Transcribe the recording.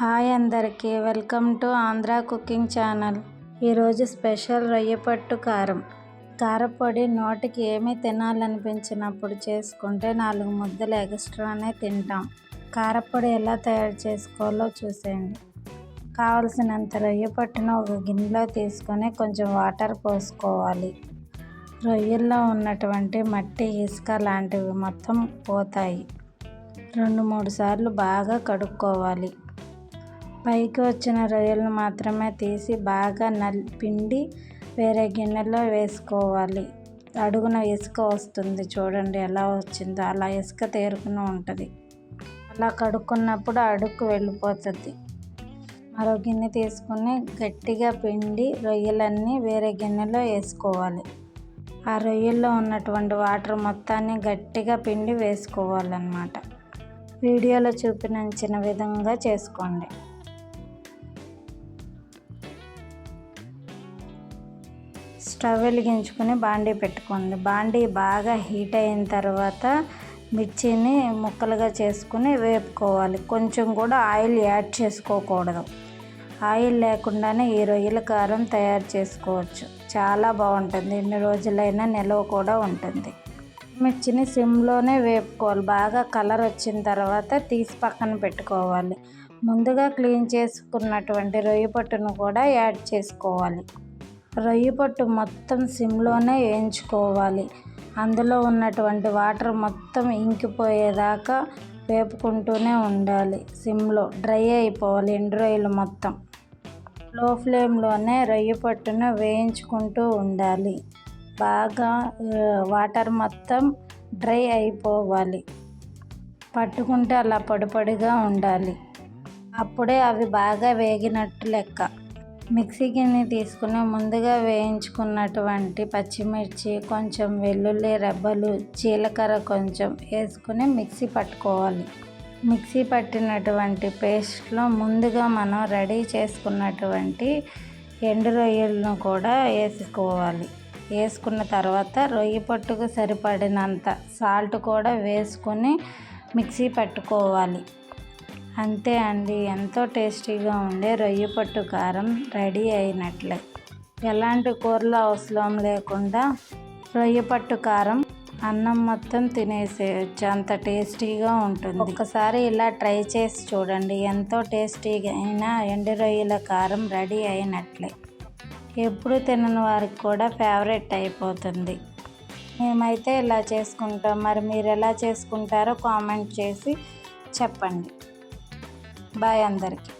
Hi అందరికీ, welcome to Andhra cooking channel. ఈరోజు special రొయ్యపట్టు కారం. కారపొడి నోటికి ఏమీ తినాలనిపించినప్పుడు చేసుకుంటే 4 ముద్దలు ఎక్స్ట్రానే తింటాం. కారపొడి ఎలా తయారు చేసుకోవాలో చూసేయండి. కావలసినంత రొయ్యపట్టును ఒక గిన్నెలో తీసుకొని కొంచెం వాటర్ పోసుకోవాలి. రొయ్యల్లో ఉన్నటువంటి మట్టి, ఇసుక లాంటివి మొత్తం పోతాయి. 2-3 సార్లు బాగా కడుక్కోవాలి. పైకి వచ్చిన రొయ్యలను మాత్రమే తీసి బాగా పిండి వేరే గిన్నెలో వేసుకోవాలి. అడుగున ఇసుక వస్తుంది చూడండి ఎలా వచ్చిందో, అలా ఇసుక తేరుకుని ఉంటుంది. అలా కడుక్కున్నప్పుడు అడుగు వెళ్ళిపోతుంది. మరో గిన్నె తీసుకుని గట్టిగా పిండి రొయ్యలన్నీ వేరే గిన్నెలో వేసుకోవాలి. ఆ రొయ్యల్లో ఉన్నటువంటి వాటర్ మొత్తాన్ని గట్టిగా పిండి వేసుకోవాలన్నమాట. వీడియోలో చూపించిన విధంగా చేసుకోండి. స్టవ్ వెలిగించుకుని బాండీ పెట్టుకోండి. బాండీ బాగా హీట్ అయిన తర్వాత మిర్చిని ముక్కలుగా చేసుకుని వేపుకోవాలి. కొంచెం కూడా ఆయిల్ యాడ్ చేసుకోకూడదు. ఆయిల్ లేకుండానే ఈ రొయ్యల కారం తయారు చేసుకోవచ్చు. చాలా బాగుంటుంది. ఎన్ని రోజులైనా నిల్వ కూడా ఉంటుంది. మిర్చిని సిమ్లోనే వేపుకోవాలి. బాగా కలర్ వచ్చిన తర్వాత తీసి పక్కన పెట్టుకోవాలి. ముందుగా క్లీన్ చేసుకున్నటువంటి రొయ్యపట్టును కూడా యాడ్ చేసుకోవాలి. రొయ్యపట్టు మొత్తం సిమ్లోనే వేయించుకోవాలి. అందులో ఉన్నటువంటి వాటర్ మొత్తం ఇంకిపోయేదాకా వేపుకుంటూనే ఉండాలి. సిమ్లో డ్రై అయిపోవాలి. ఎండు రొయ్యలు మొత్తం లో ఫ్లేమ్లోనే రొయ్యపట్టును వేయించుకుంటూ ఉండాలి. బాగా వాటర్ మొత్తం డ్రై అయిపోవాలి. పట్టుకుంటే అలా పొడిగా ఉండాలి. అప్పుడే అవి బాగా వేగినట్టు లెక్క. మిక్సీ గిన్నె తీసుకుని ముందుగా వేయించుకున్నటువంటి పచ్చిమిర్చి, కొంచెం వెల్లుల్లి రెబ్బలు, జీలకర్ర కొంచెం వేసుకుని మిక్సీ పట్టుకోవాలి. మిక్సీ పట్టినటువంటి పేస్ట్లో ముందుగా మనం రెడీ చేసుకున్నటువంటి ఎండు రొయ్యలను కూడా వేసుకోవాలి. వేసుకున్న తర్వాత రొయ్యపట్టుకు సరిపడినంత సాల్ట్ కూడా వేసుకొని మిక్సీ పట్టుకోవాలి. అంతే అండి, ఎంతో టేస్టీగా ఉండే రొయ్యపట్టు కారం రెడీ అయినట్లే. ఎలాంటి కూరలు అవసరం లేకుండా రొయ్యపట్టు కారం అన్నం మొత్తం తినేసేయచ్చు. అంత టేస్టీగా ఉంటుంది. ఒకసారి ఇలా ట్రై చేసి చూడండి. ఎంతో టేస్టీగా అయిన ఎండు రొయ్యల కారం రెడీ అయినట్లే. ఎప్పుడు తినని వారికి కూడా ఫేవరెట్ అయిపోతుంది. మేమైతే ఇలా చేసుకుంటాం. మరి మీరు ఎలా చేసుకుంటారో కామెంట్ చేసి చెప్పండి. బాయ్ అందరికీ.